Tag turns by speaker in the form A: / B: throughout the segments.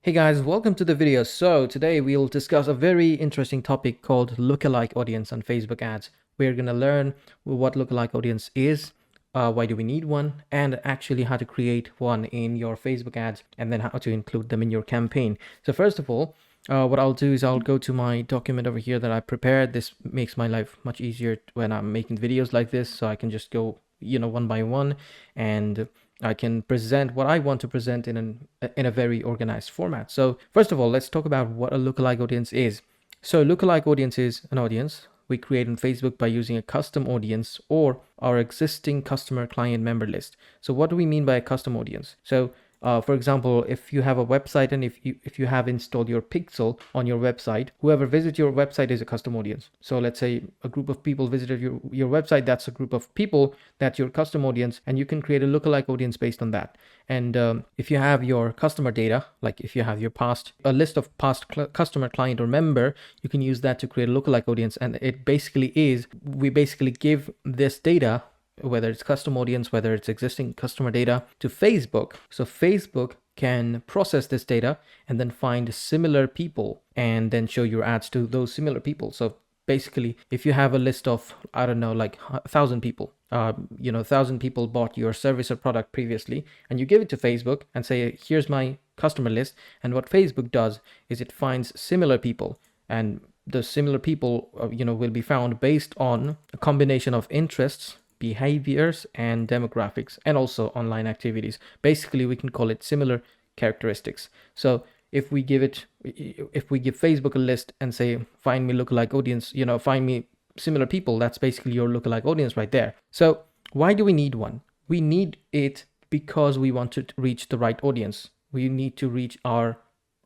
A: Hey guys, welcome to the video. So today we'll discuss a very interesting topic called lookalike audience on Facebook ads. We're going to learn what lookalike audience is, why do we need one, and actually how to create one in your Facebook ads, and then how to include them in your campaign. So first of all, what I'll do is I'll go to my document over here that I prepared. This makes my life much easier when I'm making videos like this, so I can just go, one by one, and I can present what I want to present in a very organized format. So first of all, let's talk about what a lookalike audience is. So lookalike audience is an audience we create on Facebook by using a custom audience or our existing customer client member list. So what do we mean by a custom audience? So for example, if you have a website and if you have installed your pixel on your website, whoever visits your website is a custom audience. So let's say a group of people visited your website, that's a group of people, that's your custom audience, and you can create a lookalike audience based on that. And if you have your customer data, like if you have a list of past customer, client, or member, you can use that to create a lookalike audience. And it basically is, we basically give this data, whether it's custom audience, whether it's existing customer data, to Facebook. So Facebook can process this data and then find similar people and then show your ads to those similar people. So basically, if you have a list of, I don't know, like 1,000 people, 1,000 people bought your service or product previously, and you give it to Facebook and say, here's my customer list. And what Facebook does is it finds similar people, and the similar people, will be found based on a combination of interests, behaviors, and demographics, and also online activities. Basically, we can call it similar characteristics. So if we give Facebook a list and say, find me lookalike audience, find me similar people, that's basically your lookalike audience right there. So why do we need one? We need it because we want to reach the right audience. We need to reach our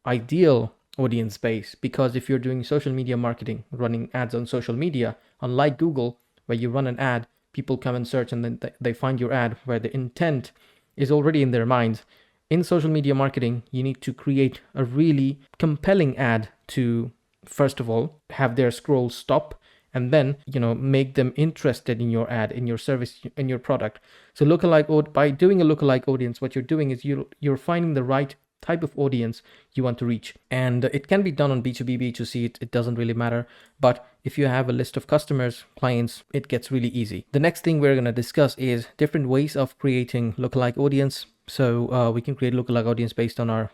A: ideal audience base, because if you're doing social media marketing, running ads on social media, unlike Google, where you run an ad, people come and search and then they find your ad where the intent is already in their minds. In social media marketing, you need to create a really compelling ad to, first of all, have their scroll stop, and then, make them interested in your ad, in your service, in your product. So by doing a lookalike audience, what you're doing is you're finding the right type of audience you want to reach. And it can be done on B2B, B2C, it doesn't really matter. But if you have a list of customers, clients, it gets really easy. The next thing we're going to discuss is different ways of creating lookalike audience. So we can create lookalike audience based on our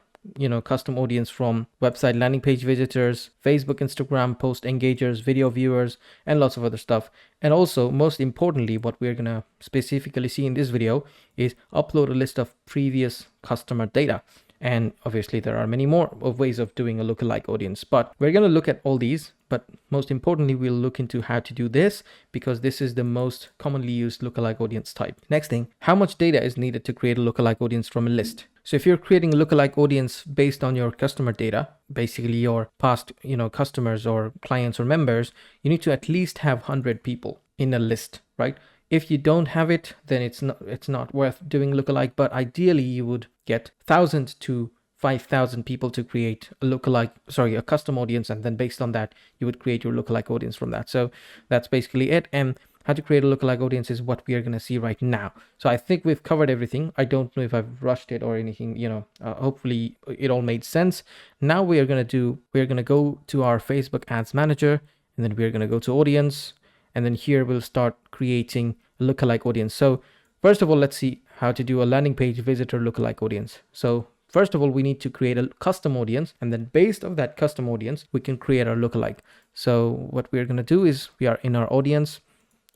A: custom audience from website landing page visitors, Facebook, Instagram post engagers, video viewers, and lots of other stuff. And also, most importantly, what we're going to specifically see in this video is upload a list of previous customer data. And obviously there are many more ways of doing a lookalike audience, but we're going to look at all these. But most importantly, we'll look into how to do this, because this is the most commonly used lookalike audience type. Next thing, how much data is needed to create a lookalike audience from a list? So if you're creating a lookalike audience based on your customer data, basically your past, customers or clients or members, you need to at least have 100 people in a list, right? If you don't have it, then it's not worth doing lookalike. But ideally, you would get 1,000 to 5,000 people to create a custom audience, and then based on that, you would create your lookalike audience from that. So that's basically it. And how to create a lookalike audience is what we are going to see right now. So I think we've covered everything. I don't know if I've rushed it or anything. Hopefully it all made sense. Now we're going to go to our Facebook Ads Manager, and then we're going to go to Audience. And then here we'll start creating a lookalike audience. So first of all, let's see how to do a landing page visitor lookalike audience. So first of all, we need to create a custom audience, and then based on that custom audience, we can create our lookalike. So what we're going to do is we are in our audience,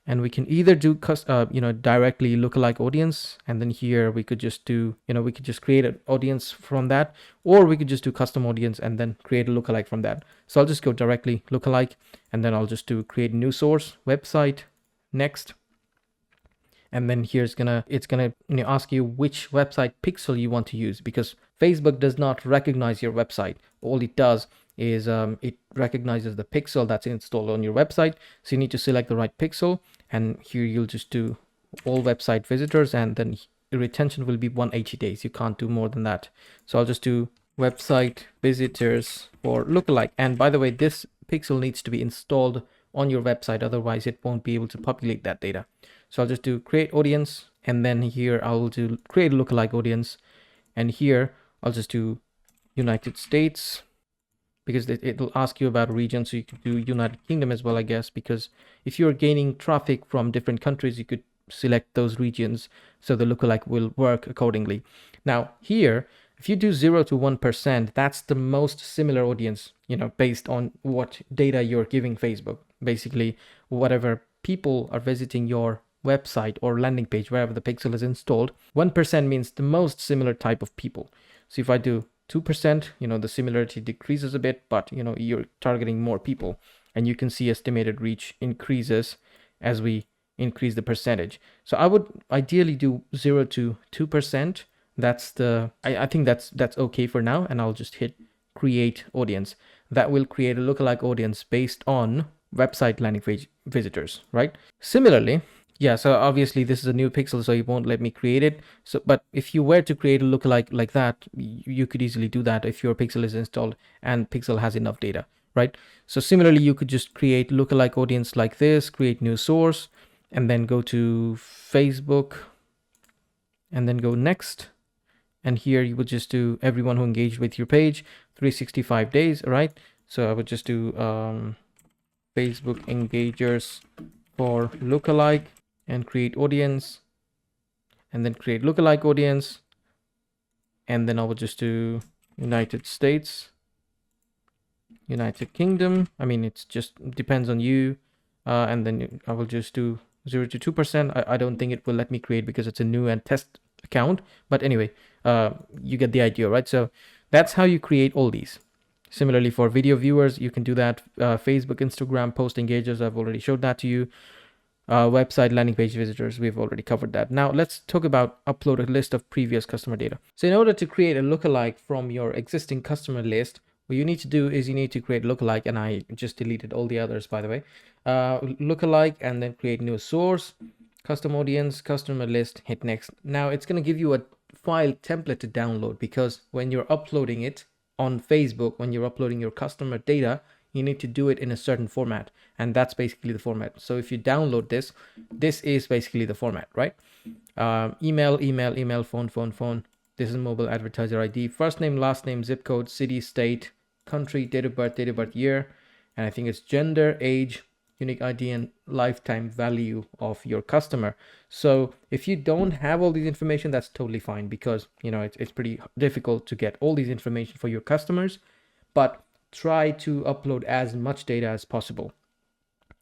A: and we can either do directly lookalike audience, and then here we could just do, we could just create an audience from that, or we could just do custom audience and then create a lookalike from that. So I'll just go directly lookalike, and then I'll just do create new source, website, next. And then it's gonna ask you which website pixel you want to use, because Facebook does not recognize your website. All it does is it recognizes the pixel that's installed on your website. So you need to select the right pixel, and here you'll just do all website visitors, and then retention will be 180 days. You can't do more than that. So I'll just do website visitors for lookalike. And by the way, this pixel needs to be installed on your website, otherwise it won't be able to populate that data. So I'll just do create audience, and then here I'll do create lookalike audience, and here I'll just do United States, because it'll ask you about region. So you could do United Kingdom as well, I guess, because if you're gaining traffic from different countries, you could select those regions so the lookalike will work accordingly. Now here, if you do 0 to 1%, that's the most similar audience, based on what data you're giving Facebook. Basically, whatever people are visiting your website or landing page, wherever the pixel is installed, 1% means the most similar type of people. So if I do 2%, the similarity decreases a bit, but you're targeting more people, and you can see estimated reach increases as we increase the percentage. So I would ideally do 0 to 2%. I think that's okay for now, and I'll just hit create audience. That will create a lookalike audience based on website landing page visitors, right? Similarly, yeah, so obviously this is a new pixel, so it won't let me create it. So, but if you were to create a lookalike like that, you could easily do that if your pixel is installed and pixel has enough data, right? So similarly, you could just create lookalike audience like this, create new source, and then go to Facebook, and then go next. And here you would just do everyone who engaged with your page, 365 days, right? So I would just do Facebook engagers for lookalike, and create audience, and then create lookalike audience, and then I will just do United States, United Kingdom. I mean, it's just depends on you, and then I will just do 0 to 2%. I don't think it will let me create because it's a new and test account, but anyway, you get the idea, right? So that's how you create all these. Similarly, for video viewers, you can do that. Facebook, Instagram, post engagers, I've already showed that to you. Website landing page visitors, we've already covered that. Now let's talk about upload a list of previous customer data. So in order to create a lookalike from your existing customer list, what you need to do is you need to create lookalike, and I just deleted all the others, by the way. Lookalike, and then create new source, custom audience, customer list, hit next. Now it's going to give you a file template to download, because when you're uploading it on Facebook, when you're uploading your customer data, you need to do it in a certain format, and that's basically the format. So if you download this is basically the format, right? Email, phone. This is mobile advertiser ID, first name, last name, zip code, city, state, country, date of birth, year, and I think it's gender, age, unique ID, and lifetime value of your customer. So if you don't have all these information, that's totally fine, because it's pretty difficult to get all these information for your customers, but try to upload as much data as possible.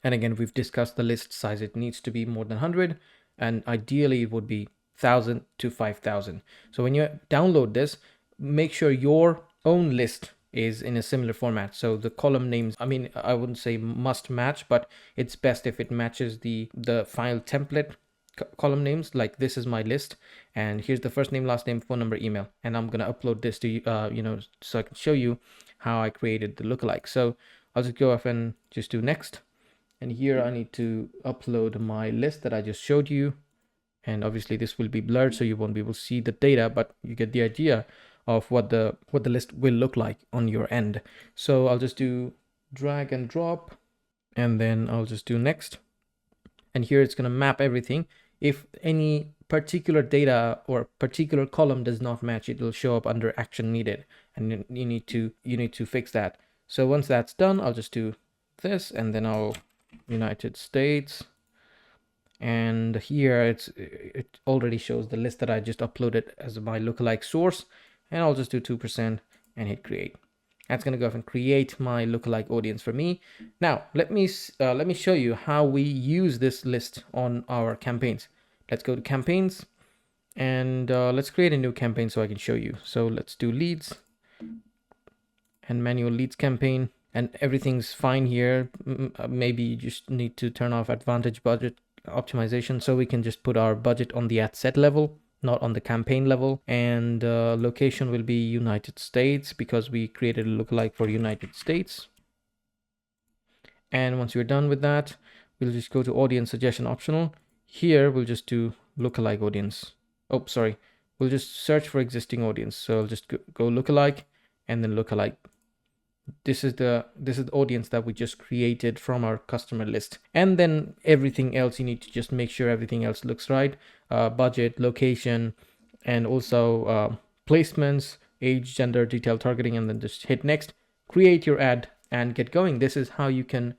A: And again, we've discussed the list size. It needs to be more than 100, and ideally it would be 1,000 to 5,000. So when you download this, make sure your own list is in a similar format. So the column names, I mean, I wouldn't say must match, but it's best if it matches the file template column names. Like, this is my list, and here's the first name, last name, phone number, email, and I'm gonna upload this to you, so I can show you how I created the lookalike. So I'll just go off and just do next, and here I need to upload my list that I just showed you, and obviously this will be blurred, so you won't be able to see the data, but you get the idea of what the list will look like on your end. So I'll just do drag and drop, and then I'll just do next, and here it's going to map everything. If any particular data or particular column does not match, it will show up under action needed, and you need to fix that. So once that's done, I'll just do this, and then I'll United States, and here it already shows the list that I just uploaded as my lookalike source, and I'll just do 2% and hit create. That's going to go off and create my lookalike audience for me. Now let me show you how we use this list on our campaigns. Let's go to campaigns, and let's create a new campaign so I can show you. So let's do leads and manual leads campaign, and everything's fine here. Maybe you just need to turn off advantage budget optimization, so we can just put our budget on the ad set level, not on the campaign level. And location will be United States, because we created a lookalike for United States. And once you're done with that, we'll just go to audience suggestion optional. Here we'll just do lookalike audience. Oh, sorry, we'll just search for existing audience. So I'll just go lookalike, and then lookalike. This is the audience that we just created from our customer list. And then everything else, you need to just make sure everything else looks right. Budget, location, and also placements, age, gender, detailed targeting, and then just hit next, create your ad and get going. This is how you can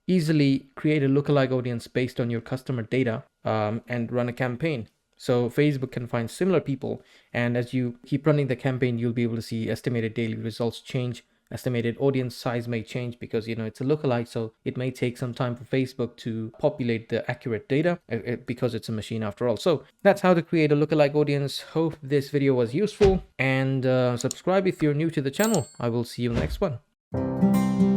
A: easily create a lookalike audience based on your customer data and run a campaign. So Facebook can find similar people, and as you keep running the campaign, you'll be able to see estimated daily results change. Estimated audience size may change because it's a lookalike, so it may take some time for Facebook to populate the accurate data because it's a machine after all. So that's how to create a lookalike audience. Hope this video was useful, and subscribe if you're new to the channel. I will see you in the next one.